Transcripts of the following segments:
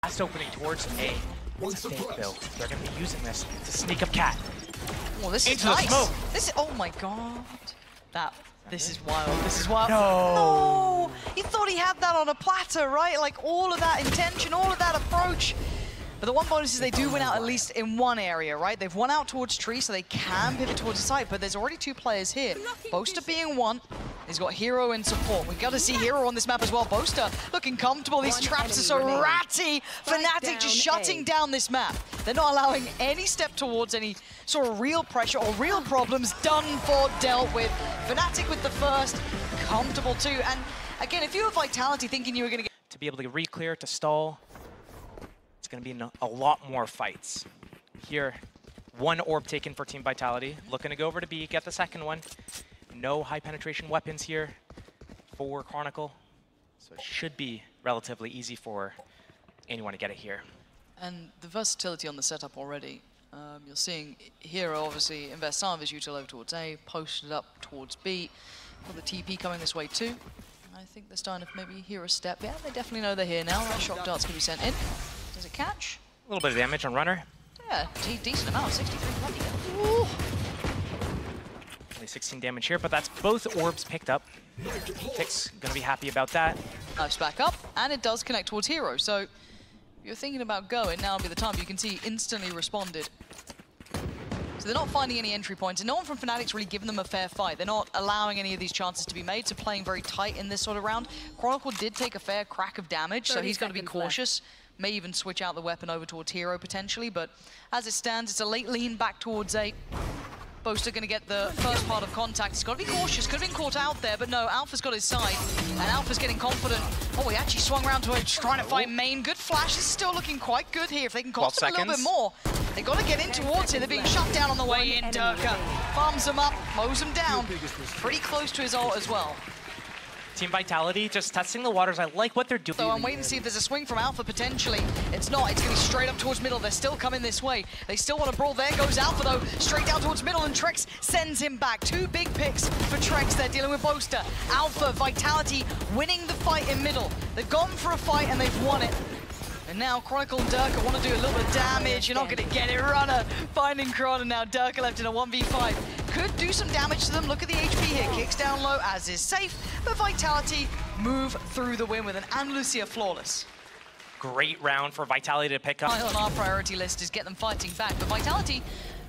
Last opening towards A. It's a fake though. They're gonna be using this to sneak up Cat. Oh, this is into nice. the smoke. This is, oh my god. This is wild. This is wild. No. He thought he had that on a platter, right? Like all of that intention, all of that approach. But the one bonus is they do win out at least in one area, right? They've won out towards tree, so they can pivot towards the site, but there's already two players here. Boaster being one. He's got Hero in support. We've got to see Hero on this map as well. Boaster looking comfortable. These traps are so ratty. Fnatic just shutting down this map. They're not allowing any step towards any sort of real pressure or real problems. Done for, dealt with. Fnatic with the first, comfortable too. And again, if you have Vitality thinking you were going to get... To be able to re-clear, to stall, it's going to be a lot more fights. Here, one orb taken for Team Vitality. Looking to go over to B, get the second one. No high penetration weapons here for Chronicle. So it should be relatively easy for anyone to get it here. And the versatility on the setup already. You're seeing Hero obviously invest some of his util over towards A, posted up towards B. Got the TP coming this way too. I think they're starting to maybe hear a step. Yeah, they definitely know they're here now. That shock dart's going to be sent in. Does it catch? A little bit of damage on Runner. Yeah, decent amount, 63 bloody. Ooh. Only 16 damage here, but that's both orbs picked up. Tick's gonna be happy about that. Nice back up, and it does connect towards Hero. So if you're thinking about going, now would be the time. You can see instantly responded. So they're not finding any entry points, and no one from Fnatic's really given them a fair fight. They're not allowing any of these chances to be made, so playing very tight in this sort of round. Chronicle did take a fair crack of damage, so he's got to be cautious. May even switch out the weapon over towards Hero potentially, but as it stands, it's a late lean back towards A. Boaster going to get the first part of contact. He's got to be cautious. Could have been caught out there, but no, Alpha's got his side, and Alpha's getting confident. Oh, he actually swung around to it, trying to find main. Good flash. This is still looking quite good here. If they can cost him a little bit more, they got to get in towards it. They're being shut down on the way in. Durka farms them up, mows them down. Pretty close to his ult as well. Team Vitality just testing the waters. I like what they're doing. So I'm waiting to see if there's a swing from Alpha potentially. It's not. It's going to be straight up towards middle. They're still coming this way. They still want to brawl. There goes Alpha though. Straight down towards middle, and Trex sends him back. Two big picks for Trex. They're dealing with Boaster. Alpha, Vitality winning the fight in middle. They've gone for a fight and they've won it. And now Chronicle and Durka want to do a little bit of damage. You're not going to get it. Runner finding Kron, and now Durka left in a 1v5. Could do some damage to them. Look at the HP here. Kicks down low, as is safe. But Vitality move through the win with an Andalusia flawless. Great round for Vitality to pick up. On our priority list is get them fighting back. But Vitality,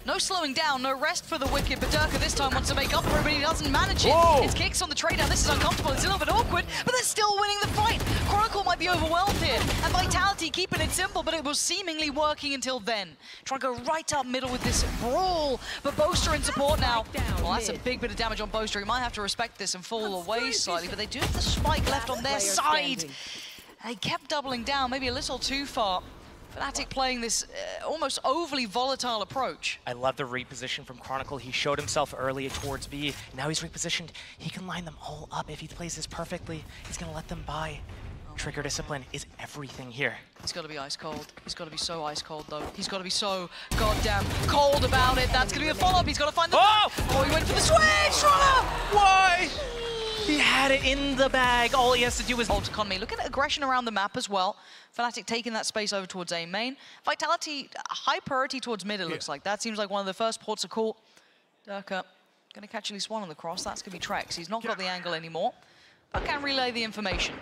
no slowing down, no rest for the Wicked. But Durka this time wants to make up for it, but he doesn't manage it. Whoa. It's kicks on the trade down. This is uncomfortable. It's a little bit awkward, but they're still winning the fight. Chronicle might be overwhelmed here, and Vitality keeping it simple, but it was seemingly working until then. Trying to go right up middle with this brawl, but Boaster in support now. Well, that's a big bit of damage on Boaster. He might have to respect this and fall away slightly, but they do have the spike left on their side. They kept doubling down, maybe a little too far. Fnatic playing this almost overly volatile approach. I love the reposition from Chronicle. He showed himself early towards B. Now he's repositioned. He can line them all up. If he plays this perfectly, he's going to let them buy. Trigger discipline is everything here. He's got to be ice cold. He's got to be so ice cold, though. He's got to be so goddamn cold about it. That's going to be a follow-up. He's got to find the... Oh, he went for the switch! Runner! Why? He had it in the bag. All he has to do is... Ult economy. Look at aggression around the map as well. Fnatic taking that space over towards A main. Vitality, high priority towards mid, it looks like. That seems like one of the first ports of call. Durka going to catch at least one on the cross. That's going to be Trex. He's not got the angle anymore, but can relay the information.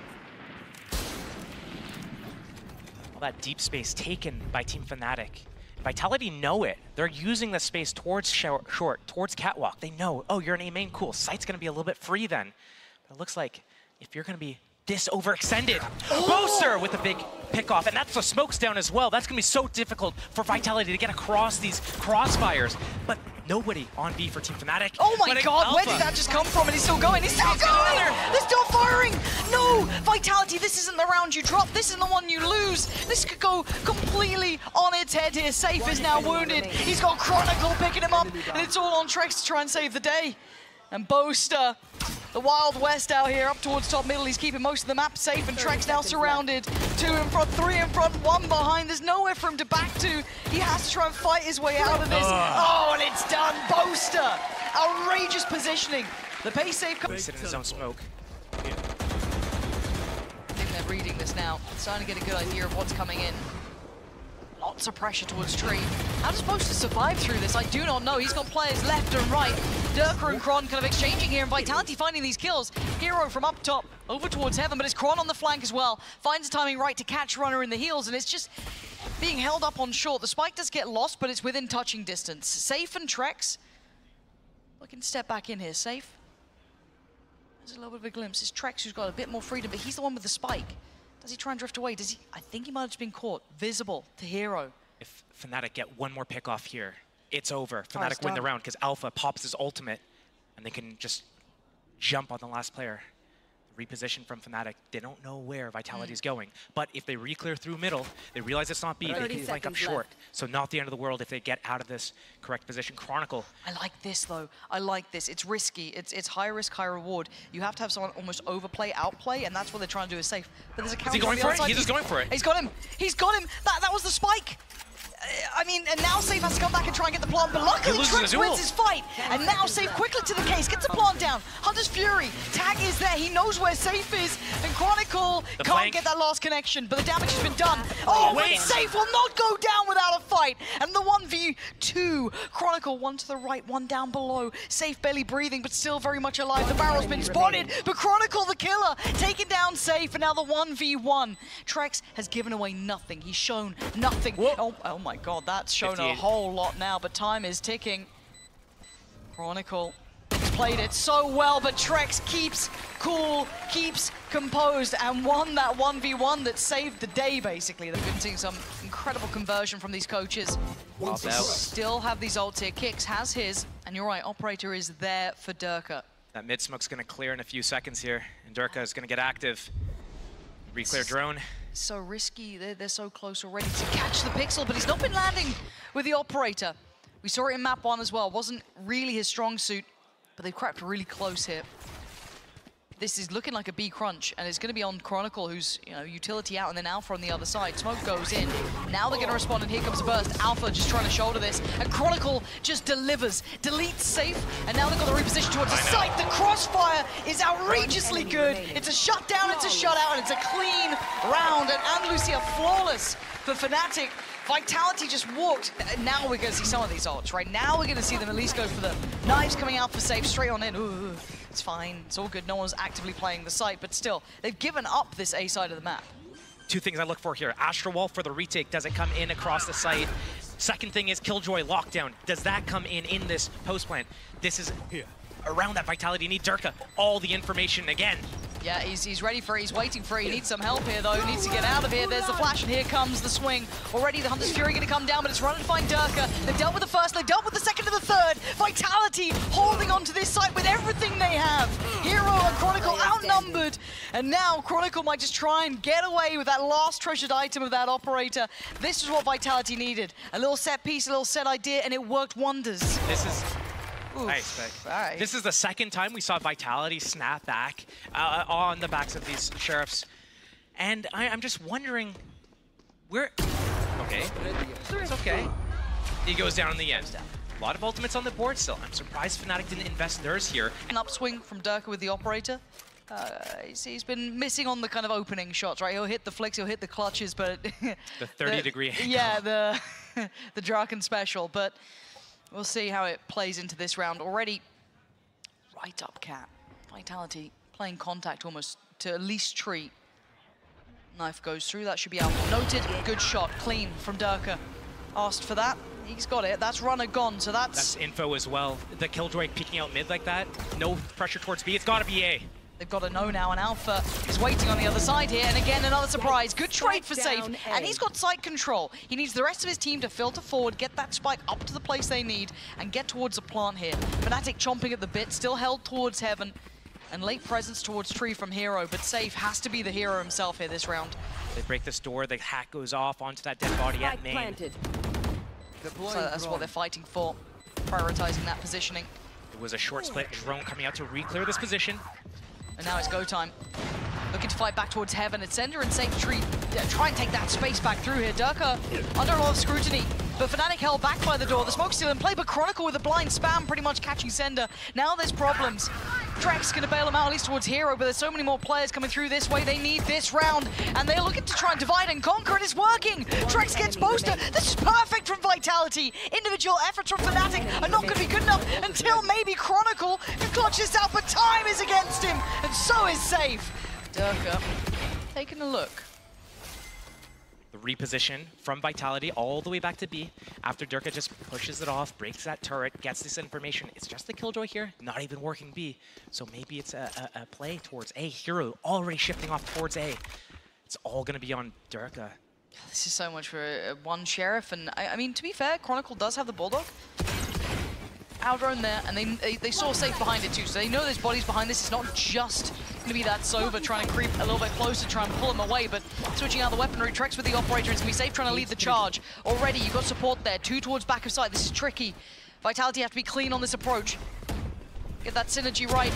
All that deep space taken by Team Fnatic. Vitality know it. They're using the space towards short, towards catwalk. They know, oh, you're an A main, cool. Site's going to be a little bit free then. But it looks like if you're going to be this overextended. Oh! Boaster with a big pick off, and that's the smokes down as well. That's going to be so difficult for Vitality to get across these crossfires. But nobody on B for Team Fnatic. Oh my god, where did that just come from? And he's still going, he's still going! They're still firing! No! Vitality, this isn't the round you drop, this isn't the one you lose. This could go completely on its head here. Safe is now wounded. He's got Chronicle picking him up, and it's all on Trex to try and save the day. And Boaster, the Wild West out here, up towards top middle. He's keeping most of the map safe, and Trex now surrounded. 2 in front, 3 in front, 1 behind. There's nowhere for him to back to. He has to try and fight his way out of this. Oh, and it's done. Boaster, outrageous positioning. The pace save comes. He's sitting in his own smoke. I think they're reading this now. starting to get a good idea of what's coming in. Lots of pressure towards Tree. How they're supposed to survive through this, I do not know. He's got players left and right. Durka and Kron kind of exchanging here, and Vitality finding these kills. Hero from up top over towards Heaven, but it's Kron on the flank as well. Finds the timing right to catch Runner in the heels, and it's just being held up on short. The spike does get lost, but it's within touching distance. Safe and Trex looking to step back in here. Safe. There's a little bit of a glimpse. It's Trex who's got a bit more freedom, but he's the one with the spike. Does he try and drift away? Does he? I think he might have just been caught. Visible to Hero. If Fnatic get one more pick off here, it's over. Fnatic win the round because Alpha pops his ultimate, and they can just jump on the last player. Reposition from Fnatic. They don't know where Vitality is going. But if they re-clear through middle, they realize it's not B. They can flank up short. So not the end of the world if they get out of this correct position. Chronicle. I like this, though. I like this. It's risky. It's high risk, high reward. You have to have someone almost overplay, outplay, and that's what they're trying to do is safe. But there's a counter. Is he going for it? He's just going for it. He's got him. He's got him. That was the spike. I mean, and now Safe has to come back and try and get the plant, but luckily Trex wins his fight. And now Safe quickly to the case, gets the plant down. Hunter's Fury, tag is there, he knows where Safe is, and Chronicle can't get that last connection, but the damage has been done. Oh, but Safe will not go down without a fight. And the 1v2, Chronicle, one to the right, one down below. Safe barely breathing, but still very much alive. The barrel's been spotted, but Chronicle, the killer, taking down Safe, and now the 1v1. Trex has given away nothing, he's shown nothing. Oh my God, that's shown 58. A whole lot now, but time is ticking. Chronicle has played it so well, but Trex keeps cool, keeps composed, and won that 1v1 that saved the day, basically. They've been seeing some incredible conversion from these coaches. Still have these ults here. Kix has his, and you're right, Operator is there for Durka. That mid smoke's gonna clear in a few seconds here, and Durka is gonna get active. Re-clear drone. So risky, they're so close already to catch the pixel, but he's not been landing with the Operator. We saw it in map 1 as well, wasn't really his strong suit, but they've crept really close here. This is looking like a B crunch, and it's going to be on Chronicle, who's, you know, utility out, and then Alpha on the other side. Smoke goes in. Now they're going to respond, and here comes a burst. Alpha just trying to shoulder this, and Chronicle just delivers. Deletes Safe, and now they've got the reposition towards the site. The crossfire is outrageously good. It's a shutdown, it's a shutout, and it's a clean round. And Andalusia flawless for Fnatic. Vitality just walked. Now we're going to see some of these ults, right? Now we're going to see them at least go for the knives coming out for Safe, straight on in. Ooh, it's fine, it's all good. No one's actively playing the site, but still, they've given up this A side of the map. Two things I look for here. Astral Wall for the retake. Does it come in across the site? Second thing is Killjoy lockdown. Does that come in this post plant? This is around that Vitality need. Durka, all the information again. Yeah, he's ready for it, he's waiting for it. He needs some help here, though. He needs to get out of here. There's the flash, and here comes the swing. Already, the Hunter's Fury going to come down, but it's running to find Durka. They've dealt with the first, they've dealt with the second and the third. Vitality holding on to this site with everything they have. Hero and Chronicle outnumbered. And now Chronicle might just try and get away with that last treasured item of that Operator. This is what Vitality needed. A little set piece, a little set idea, and it worked wonders. This is... Nice, but this is the second time we saw Vitality snap back on the backs of these Sheriffs. And I'm just wondering where... Okay, it's okay. He goes down in the end. A lot of ultimates on the board still. I'm surprised Fnatic didn't invest theirs here. An upswing from Durka with the Operator. He's been missing on the kind of opening shots, right? He'll hit the flicks, he'll hit the clutches, but... the 30-degree angle. Yeah, the Draken special, but... We'll see how it plays into this round. Already right up Cat. Vitality playing contact almost to at least Tree. Knife goes through, that should be out. Noted, good shot, clean from Durka. Asked for that, he's got it. That's Runner gone, so that's info as well. The Killjoy peeking out mid like that. No pressure towards B, it's gotta be A. They've got to know now, and Alpha is waiting on the other side here. And again, another surprise. Good trade for Safe. And he's got site control. He needs the rest of his team to filter forward, get that spike up to the place they need, and get towards the plant here. Fnatic chomping at the bit, still held towards Heaven. And late presence towards Tree from Hero, but Safe has to be the hero himself here this round. They break this door, the hack goes off onto that dead body at main. So that's what they're fighting for, prioritizing that positioning. It was a short split, drone coming out to re-clear this position. And now it's go time. Looking to fight back towards Heaven. It's Sender and Safe Tree. Try and take that space back through here. Durka under a lot of scrutiny. But Fnatic held back by the door. The smoke's still in play, but Chronicle with a blind spam pretty much catching Sender. Now there's problems. Drex gonna bail him out, at least towards Hero, but there's so many more players coming through this way. They need this round, and they're looking to try and divide and conquer, and it's working. Drex gets Boaster. This is perfect from Vitality. Individual efforts from Fnatic are not gonna be good enough until maybe Chronicle can clutch this out, but time is against him, and so is Safe. Durka taking a look. The reposition from Vitality all the way back to B after Durka just pushes it off, breaks that turret, gets this information. It's just the Killjoy here, not even working B. So maybe it's a play towards A. Hero already shifting off towards A. It's all going to be on Durka. This is so much for one Sheriff, and I mean, to be fair, Chronicle does have the Bulldog. Outdrone there, and they saw Safe behind it too, so they know there's bodies behind this. It's not just going to be that Sova trying to creep a little bit closer, try and pull him away, but switching out the weaponry. Trex with the operator, it's going to be Safe trying to lead the charge. Already, you've got support there, 2 towards back of sight. This is tricky. Vitality have to be clean on this approach. Get that synergy right,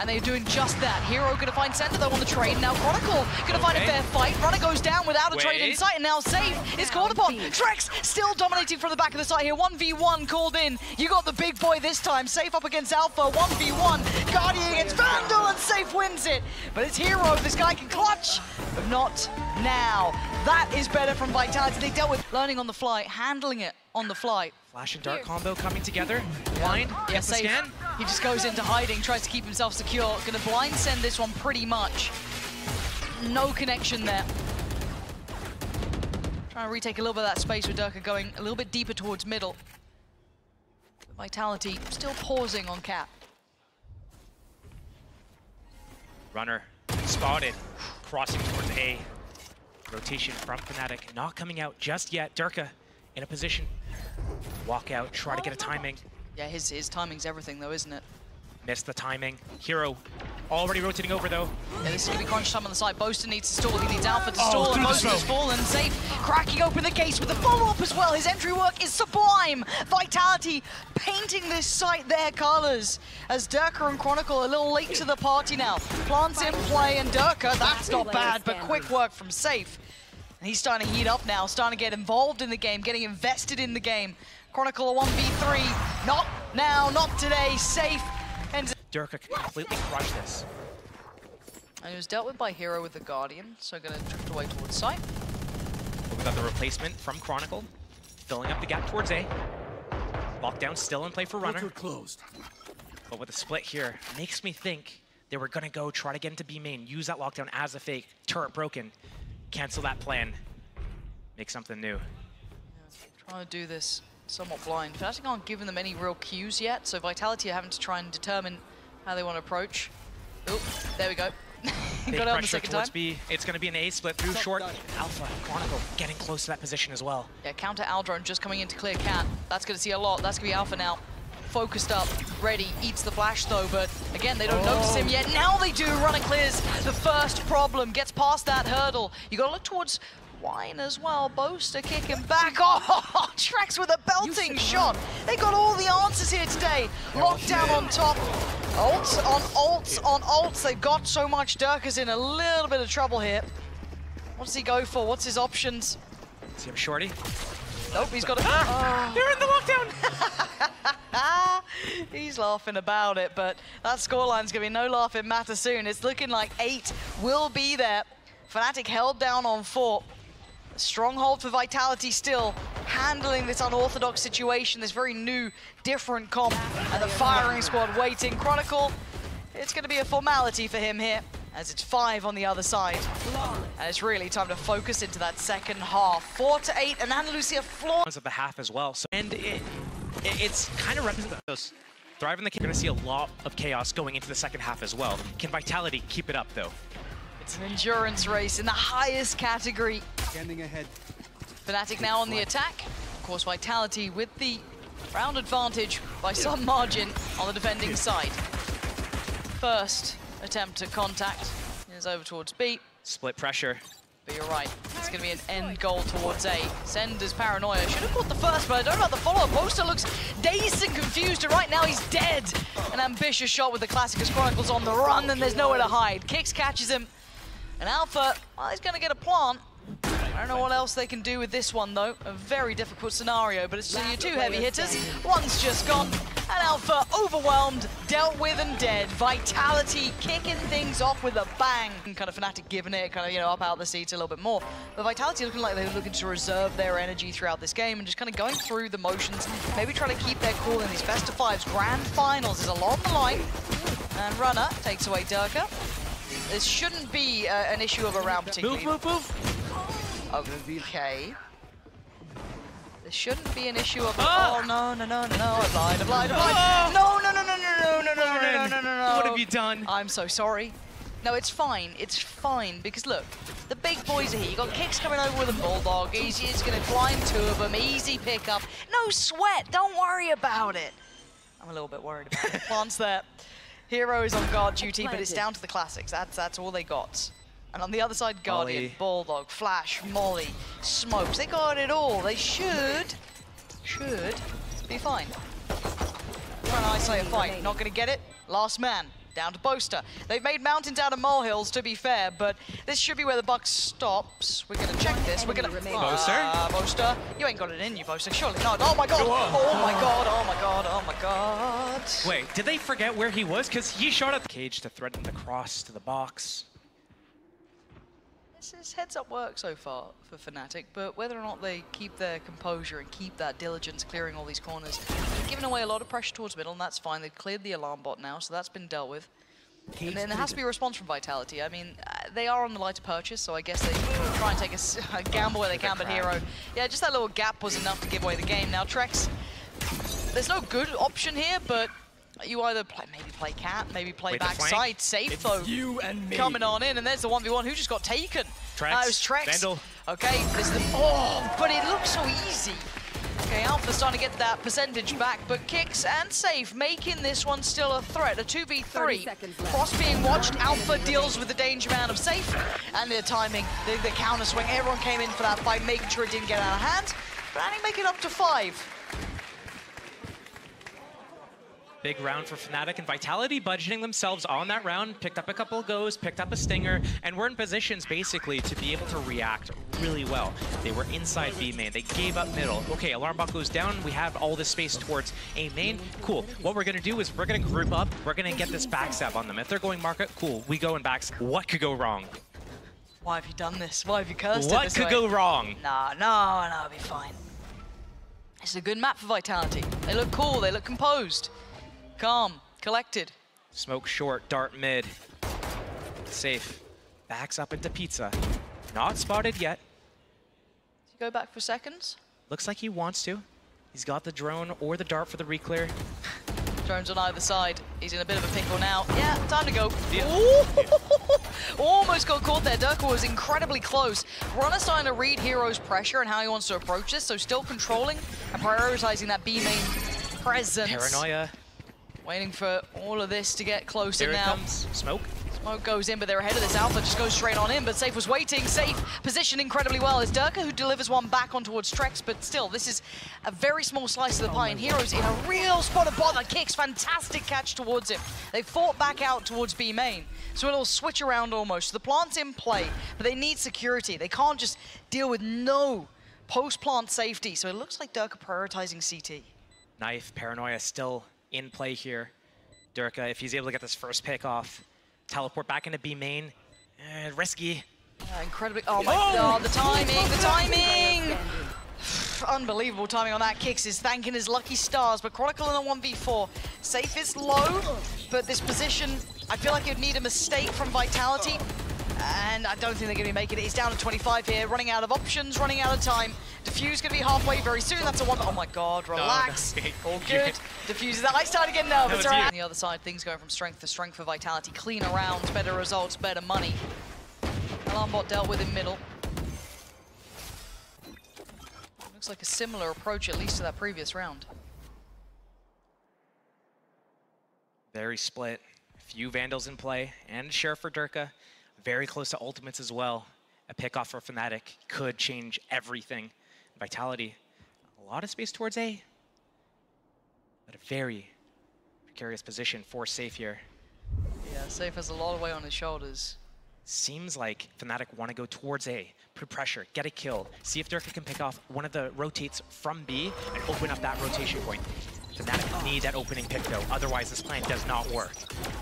and they're doing just that. Hero gonna find center though on the trade. Now Chronicle gonna find a fair fight. Runner goes down without a trade in sight, and now Safe is called upon. Trex still dominating from the back of the site here. 1v1 called in. You got the big boy this time. Safe up against Alpha. 1v1. Guardian against Vandal, and Safe wins it. But it's Hero. This guy can clutch, but not now. That is better from Vitality. They dealt with learning on the fly, handling it on the fly. Flash and Dart combo coming together. Blind, gets the scan. He just goes into hiding, tries to keep himself secure. Gonna blind send this one pretty much. No connection there. Trying to retake a little bit of that space with Durka going a little bit deeper towards middle. Vitality still pausing on Cat. Runner spotted, crossing towards A. Rotation from Fnatic, not coming out just yet. Durka in a position. Walk out, try to get a timing. Yeah, his timing's everything though, isn't it? Missed the timing. Hero already rotating over though. Yeah, this is gonna be crunch time on the side. Boaster needs to stall, he needs Alpha to stall, and Boaster's fallen. Safe, cracking open the case with the follow-up as well. His entry work is sublime. Vitality painting this site their colors. As Durka and Chronicle are a little late to the party now. Plants in play, and Durka, that's not bad, but quick work from Safe. And he's starting to heat up now, starting to get involved in the game, getting invested in the game. Chronicle a 1v3, not now, not today, Safe. And Durka completely crushed this. And he was dealt with by Hero with the Guardian, so gonna drift away towards site. But we got the replacement from Chronicle, filling up the gap towards A. Lockdown still in play for Runner. Closed. But with a split here, makes me think they were gonna go try to get into B main, use that lockdown as a fake, turret broken, cancel that plan, make something new. Yeah, trying to do this somewhat blind. Fnatic aren't giving them any real cues yet, so Vitality are having to try and determine how they want to approach. Oh, there we go. Got it on the second time. B. It's going to be an A split through short. Alpha, Chronicle getting close to that position as well. Yeah, counter Aldrone just coming in to clear Cat. That's going to see a lot. That's going to be Alpha now. Focused up, ready, eats the flash though, but again, they don't notice him yet. Now they do, Runner clears the first problem, gets past that hurdle. You got to look towards Wine as well. Boaster kicking back. Oh, Trex with a belting shot. They got all the answers here today. Lockdown on top. Ults on ults on ults. They've got so much. Durka's in a little bit of trouble here. What does he go for? What's his options? See him shorty? Nope, he's got a... They're in the lockdown! He's laughing about it, but that scoreline's going to be no laughing matter soon. It's looking like 8 will be there. Fnatic held down on 4. A stronghold for Vitality still, handling this unorthodox situation, this very new, different comp, and the firing squad waiting. Chronicle, it's going to be a formality for him here, as it's 5 on the other side. And it's really time to focus into that second half. 4-8, and Andalusia floor. Of the half as well, so and it's kind of representative. Thriving the game, we're going to see a lot of chaos going into the second half as well. Can Vitality keep it up though? It's an endurance race in the highest category. Standing ahead. Fnatic now on the attack. Of course, Vitality with the round advantage by some margin on the defending side. First attempt at contact is over towards B. Split pressure. But you're right, it's going to be an end goal towards A. Sender's paranoia. Should have caught the first, but I don't know about the follow-up. Boaster looks dazed and confused, and right now he's dead. An ambitious shot with the Classicus Chronicles on the run, and there's nowhere to hide. Kicks catches him. And Alpha, well, he's going to get a plant. I don't know what else they can do with this one, though. A very difficult scenario, but it's your 2 heavy hitters. One's just gone, And Alpha overwhelmed, dealt with and dead. Vitality kicking things off with a bang. Kind of Fnatic giving it, kind of, you know, up out the seats a little bit more. But Vitality looking like they're looking to reserve their energy throughout this game and just kind of going through the motions, maybe trying to keep their cool in these best of fives. Grand finals is along the line. And Runner takes away Durka. This shouldn't be an issue of a round particularly. Move. Okay. This shouldn't be an issue of a... Oh, no. I've lied. No. What have you done? I'm so sorry. No, it's fine, because look, the big boys are here. You got Kicks coming over with a Bulldog. He's going to climb two of them, easy pickup. No sweat, don't worry about it. I'm a little bit worried about it. Plant's there. Hero is on guard duty, but it's down to the classics. That's all they got. And on the other side, Guardian, Molly. Bulldog, Flash, Molly, Smokes. They got it all. They should be fine. Trying to isolate a fight. Not going to get it. Last man. Down to Boaster. They've made mountains out of molehills, to be fair, but this should be where the buck stops. We're going to check this. We're going to... Boaster? You ain't got it in you, Boaster. Surely not. Oh, my God. Oh, my God. Wait, did they forget where he was? Because he shot at the cage to threaten the cross to the box. This is heads-up work so far for Fnatic, but whether or not they keep their composure and keep that diligence clearing all these corners, they've given away a lot of pressure towards middle, and that's fine. They've cleared the alarm bot now, so that's been dealt with. And then there has to be a response from Vitality. I mean, they are on the lighter purchase, so I guess they try and take a gamble where they can, but Hero... Yeah, just that little gap was enough to give away the game. Now, Trex, there's no good option here, but you either maybe play Cat, maybe play backside. Safe, though, coming on in, and there's the 1v1 who just got taken. Trex. It was Trex. Vandal. Okay, there's the... Oh, but it looks so easy. Okay, Alpha starting to get that percentage back, but Kicks and Safe making this one still a threat. A 2v3. Cross being watched. Alpha deals with the danger man of Safe. And the timing, the counter swing. Everyone came in for that fight, making sure it didn't get out of hand. But only make it up to 5. Big round for Fnatic and Vitality budgeting themselves on that round, picked up a couple of goes, picked up a stinger, and we're in positions basically to be able to react really well. They were inside B main, they gave up middle. Okay, alarm bot goes down, we have all this space towards A main, cool. What we're gonna do is we're gonna group up, we're gonna get this backstab on them. If they're going market, cool, we go in backs. What could go wrong? Why have you done this? Why have you cursed it What this could way? go wrong? No, it'll be fine. It's a good map for Vitality. They look cool, they look composed. Calm, collected. Smoke short, dart mid. Safe. Backs up into Pizza. Not spotted yet. Does he go back for seconds? Looks like he wants to. He's got the drone or the dart for the reclear. Drones on either side. He's in a bit of a pickle now. Yeah, time to go. Yeah. Almost got caught there. Durka was incredibly close. Runner starting to read Hero's pressure and how he wants to approach this, so still controlling and prioritizing that B main presence. Paranoia. Waiting for all of this to get closer Here now. it comes. Smoke. Smoke goes in, but they're ahead of this. Alpha just goes straight on in, but Safe was waiting. Safe positioned incredibly well. It's Durka who delivers one back on towards Trex, but still, this is a very small slice of the pie, and Hero's in a real spot of bother. Kicks, fantastic catch towards him. They fought back out towards B main, so a little switch around almost. The plant's in play, but they need security. They can't just deal with no post-plant safety, so it looks like Durka prioritizing CT. Knife, Paranoia still in play here. Durka, if he's able to get this first pick off, teleport back into B main. Risky. Incredibly. Oh my God, the timing! Unbelievable timing on that. Kicks is thanking his lucky stars, but Chronicle in a 1v4. Safe is low, but this position, I feel like it would need a mistake from Vitality. And I don't think they're going to be making it. He's down to 25 here, running out of options, running out of time. Diffuse going to be halfway very soon. That's a one. Oh my God, relax. All good. Diffuse is that. I started getting nervous. On the other side, things going from strength to strength for Vitality. Cleaner rounds, better results, better money. Alarm bot dealt with in middle. Looks like a similar approach, at least to that previous round. Very split. A few Vandals in play, and Sheriff for Durka. Very close to ultimates as well. A pickoff for Fnatic could change everything. Vitality, a lot of space towards A, but a very precarious position for Safe here. Yeah, Safe has a lot of weight on his shoulders. Seems like Fnatic want to go towards A, put pressure, get a kill, see if Durka can pick off one of the rotates from B and open up that rotation point. Fnatic need that opening pick though, otherwise this plan does not work.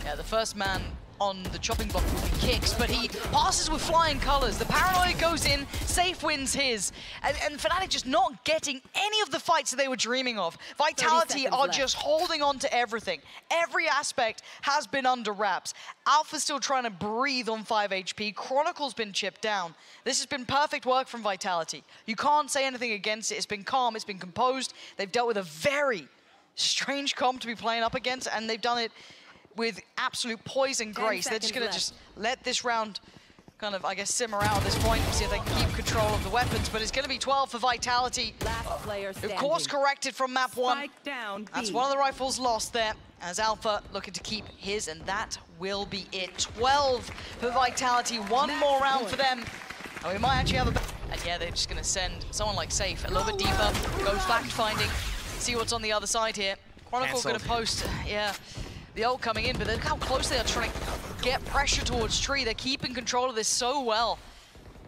Yeah, the first man on the chopping block will be Kicks, but he passes with flying colors. The paranoia goes in, Safe wins his. And Fnatic just not getting any of the fights that they were dreaming of. Vitality are just holding on to everything. Every aspect has been under wraps. Alpha's still trying to breathe on 5 HP. Chronicle's been chipped down. This has been perfect work from Vitality. You can't say anything against it. It's been calm, it's been composed. They've dealt with a very strange comp to be playing up against, and they've done it with absolute poise and grace. They're just going to just let this round kind of, I guess, simmer out at this point, see if they can keep control of the weapons, but it's going to be 12 for Vitality. Of course corrected from map 1. That's one of the rifles lost there, as Alpha looking to keep his, and that will be it. 12 for Vitality, one more round for them. And we might actually have a... And yeah, they're just going to send someone like Safe a little bit deeper, go fact-finding, see what's on the other side here. Chronicle going to post, yeah, the ult coming in, but look how close they are trying to get pressure towards Tree. They're keeping control of this so well.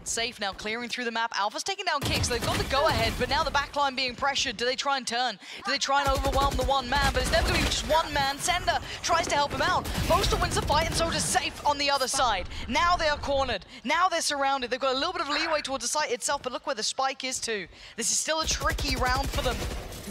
Safe now clearing through the map. Alpha's taking down Kicks. They've got the go-ahead, but now the backline being pressured. Do they try and turn? Do they try and overwhelm the one man? But it's never going to be just one man. Sender tries to help him out. Postal wins the fight, and so does Safe on the other side. Now they are cornered. Now they're surrounded. They've got a little bit of leeway towards the site itself, but look where the spike is too. This is still a tricky round for them.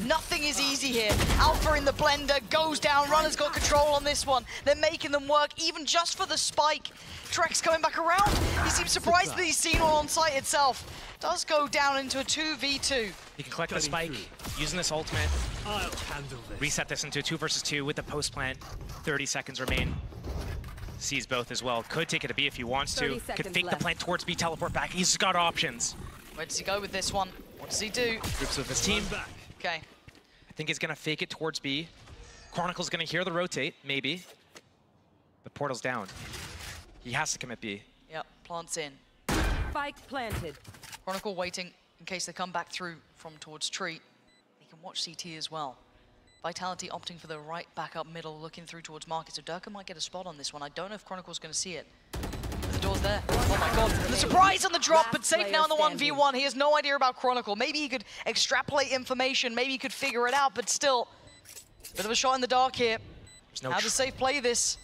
Nothing is easy here. Alpha in the blender goes down. Runner's got control on this one. They're making them work, even just for the spike. Trex coming back around. He seems surprised that he's seen one on site itself. Does go down into a 2v2. He can collect the spike, using this ultimate. Reset this into a 2 versus 2 with the post plant. 30 seconds remain. Sees both as well. Could take it to B if he wants to. Could fake the plant towards B, teleport back. He's got options. Where does he go with this one? What does he do? Groups with his team. Okay. I think he's gonna fake it towards B. Chronicle's gonna hear the rotate, maybe. The portal's down. He has to commit B. Yep, plants in. Spike planted. Chronicle waiting in case they come back through from towards Tree. He can watch CT as well. Vitality opting for the right back up middle, looking through towards Market. So Durka might get a spot on this one. I don't know if Chronicle's going to see it. But the door's there. Oh my god. The surprise on the drop, but Safe now in the 1v1. He has no idea about Chronicle. Maybe he could extrapolate information. Maybe he could figure it out, but still. Bit of a shot in the dark here. How does Safe play this?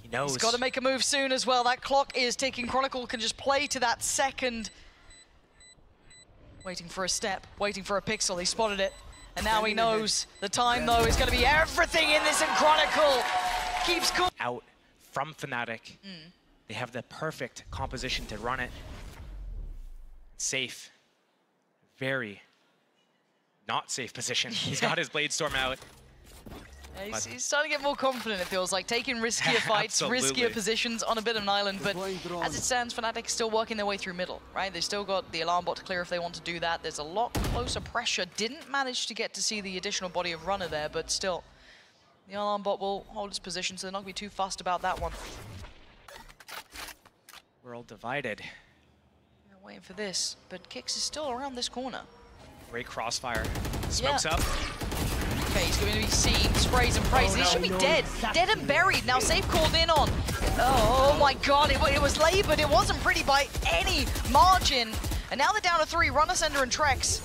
He knows. He's got to make a move soon as well. That clock is ticking. Chronicle can just play to that second. Waiting for a step, waiting for a pixel. He spotted it. And now he knows the time, though, is going to be everything in this, and Chronicle keeps cool. Out from Fnatic. They have the perfect composition to run it. Safe. Very not safe position. He's got his Blade Storm out. Yeah, he's starting to get more confident, it feels like, taking riskier fights, riskier positions on a bit of an island, but as it stands, Fnatic still working their way through middle, right? They've still got the alarm bot to clear if they want to do that. There's a lot closer pressure. Didn't manage to get to see the additional body of runner there, but still, the alarm bot will hold its position, so they're not going to be too fussed about that one. We're all divided. They're waiting for this, but Kicks is still around this corner. Great crossfire. Smokes up. Okay, he's going to be seen, sprays and prays. He should be dead. Dead and buried. Now Safe called in on. Oh my god, it was labored. It wasn't pretty by any margin. And now they're down to 3. Runner, Sender, and Trex.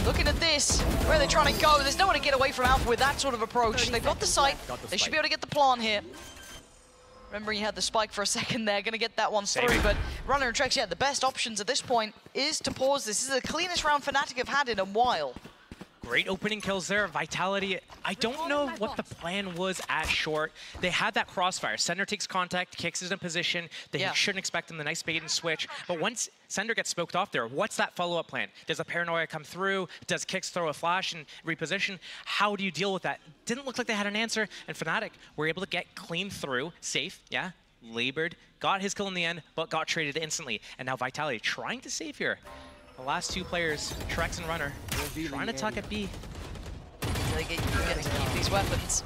Looking at this, where are they trying to go? There's no one to get away from Alpha with that sort of approach. They've got the site. They should be able to get the plant here. Remember, he had the spike for a second there. Going to get that one through, but Runner and Trex, yeah, the best options at this point is to pause this. This is the cleanest round Fnatic have had in a while. Great opening kills there. Vitality, I don't know what the plan was at short. They had that crossfire. Sender takes contact, Kicks is in position. They shouldn't expect him, the nice bait and switch. But once Sender gets smoked off there, what's that follow-up plan? Does a paranoia come through? Does Kicks throw a flash and reposition? How do you deal with that? Didn't look like they had an answer. And Fnatic were able to get clean through. Safe, yeah, labored. Got his kill in the end, but got traded instantly. And now Vitality trying to save here. The last 2 players, Trex and Runner, trying to tuck at B. They get to keep these weapons.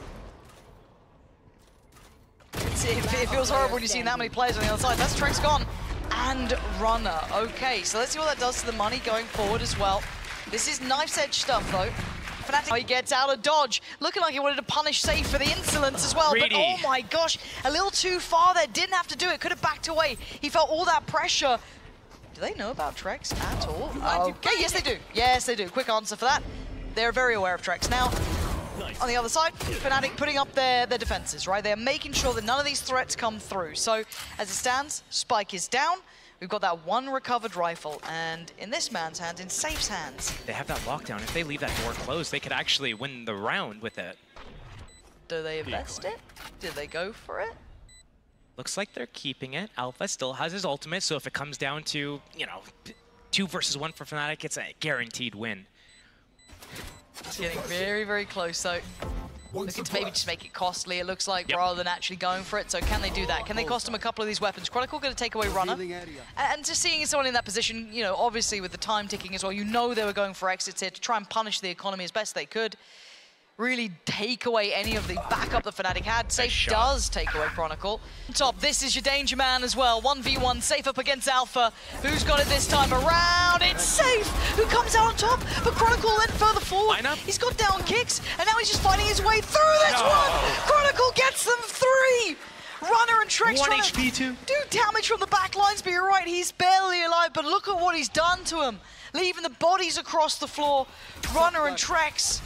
It feels horrible when you see that many players on the other side. That's Trex gone. And Runner. Okay, so let's see what that does to the money going forward as well. This is knife's edge stuff, though. Fnatic, he gets out of dodge. Looking like he wanted to punish Safe for the insolence as well. But oh my gosh, a little too far there. Didn't have to do it. Could have backed away. He felt all that pressure. Do they know about Trex at all? Okay, yes they do. Yes they do. Quick answer for that. They're very aware of Trex. Now, On the other side, Fnatic putting up their defenses, right? They're making sure that none of these threats come through. So, as it stands, Spike is down. We've got that one recovered rifle, and in this man's hands, in Safe's hands. They have that lockdown. If they leave that door closed, they could actually win the round with it. Do they invest it? Did they go for it? Looks like they're keeping it. Alpha still has his ultimate, so if it comes down to, 2 versus 1 for Fnatic, it's a guaranteed win. It's getting very, very close, so looking to maybe just make it costly, it looks like, rather than actually going for it. So can they do that? Can they cost him a couple of these weapons? Chronicle going to take away Runner. And just seeing someone in that position, obviously with the time ticking as well, they were going for exits here to try and punish the economy as best they could. Really take away any of the backup that Fnatic had. Safe does take away Chronicle. Top, this is your danger man as well. 1v1, Safe up against Alpha. Who's got it this time around? It's Safe who comes out on top, but Chronicle went further forward. He's got down kicks, and now he's just fighting his way through this one. Chronicle gets them 3. Runner and Trex trying to do damage from the back lines, but you're right, he's barely alive, but look at what he's done to him. Leaving the bodies across the floor. Runner and Trex.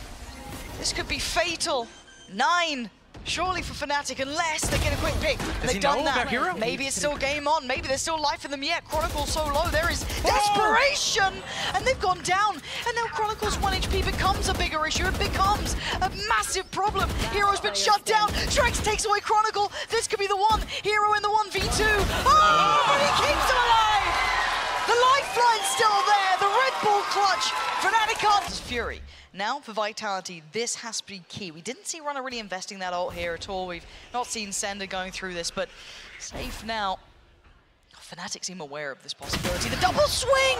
This could be fatal. 9, surely for Fnatic, unless they get a quick pick. They've done that. Maybe it's still game on. Maybe there's still life in them yet. Chronicle's so low. There is desperation, and they've gone down. And now Chronicle's 1 HP becomes a bigger issue. It becomes a massive problem. Hero's been shut down. Trex takes away Chronicle. This could be the one. Hero in the 1v2. Oh, but he keeps him alive. The lifeline's still there. The Red Bull clutch. Fnatic can't. Fury. Now for Vitality, this has to be key. We didn't see Runner really investing that ult here at all. We've not seen Sender going through this, but Safe now. Fnatic seem aware of this possibility. The double swing!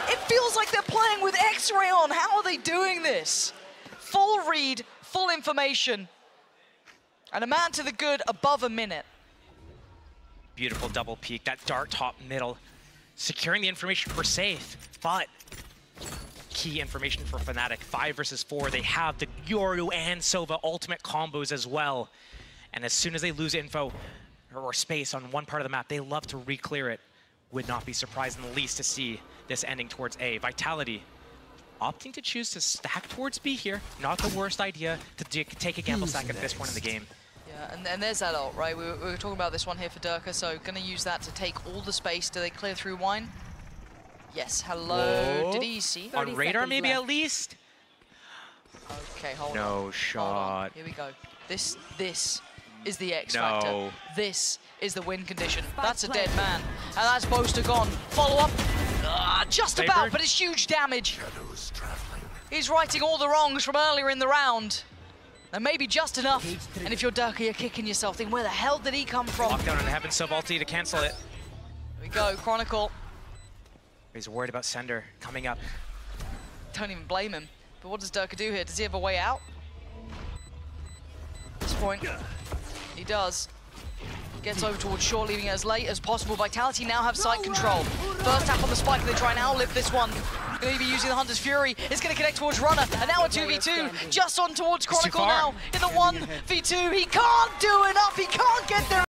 It feels like they're playing with X-Ray on. How are they doing this? Full read, full information. And a man to the good above a minute. Beautiful double peek, that dark top middle. Securing the information for Safe, but key information for Fnatic. 5 versus 4. They have the Yoru and Sova ultimate combos as well. And as soon as they lose info or space on one part of the map, they love to re-clear it. Would not be surprised in the least to see this ending towards A. Vitality opting to choose to stack towards B here. Not the worst idea to take a gamble stack at this point in the game. Yeah, and there's that ult, right? We were talking about this one here for Durka, so gonna use that to take all the space. Do they clear through Wine? Yes, hello. Whoa. Did he see? On radar, maybe left. At least? Okay, hold on. No shot. Hold on. Here we go. This is the X factor. This is the win condition. That's a dead man. And that's Boaster gone. Follow up. Just about, but it's huge damage. He's righting all the wrongs from earlier in the round. And maybe just enough. And if you're Durka, you're kicking yourself, thinking, where the hell did he come from? Lockdown and having sub ulti to cancel it. Here we go, Chronicle. He's worried about Sender coming up. Don't even blame him. But what does Durka do here? Does he have a way out? At this point, he does. Gets over towards short, leaving it as late as possible. Vitality now have site control. First tap on the spike, they try and outlive this one. Going to be using the Hunter's Fury. It's going to connect towards Runner, and now a 2v2. Just on towards Chronicle now in the 1v2. He can't do enough. He can't get there.